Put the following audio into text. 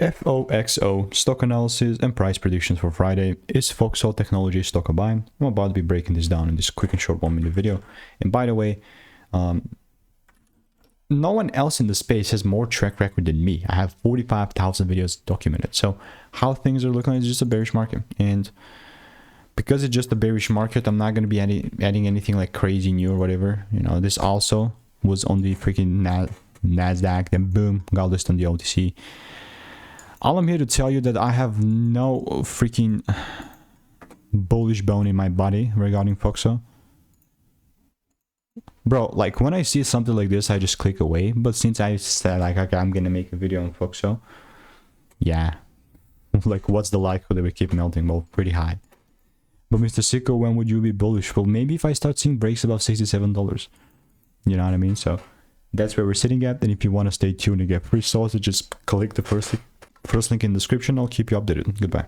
FOXO stock analysis and price predictions for Friday. Is FOXO Technologies stock a buy? I'm about to be breaking this down in this quick and short 1-minute video. And by the way, no one else in the space has more track record than me. I have 45,000 videos documented. So how things are looking is just a bearish market. And because it's just a bearish market, I'm not going to be adding anything like crazy new or whatever. You know, this also was on the freaking NASDAQ, then boom, got listed on the OTC. All I'm here to tell you that I have no freaking bullish bone in my body regarding FOXO. Bro, like when I see something like this, I just click away. But since I said like, okay, I'm gonna make a video on FOXO, yeah, like what's the likelihood that we keep melting? Well, pretty high. But Mr. Sicko, when would you be bullish? Well, maybe if I start seeing breaks above $67. You know what I mean? So that's where we're sitting at. And if you want to stay tuned and get free sources, just click the first link in the description. I'll keep you updated. Goodbye.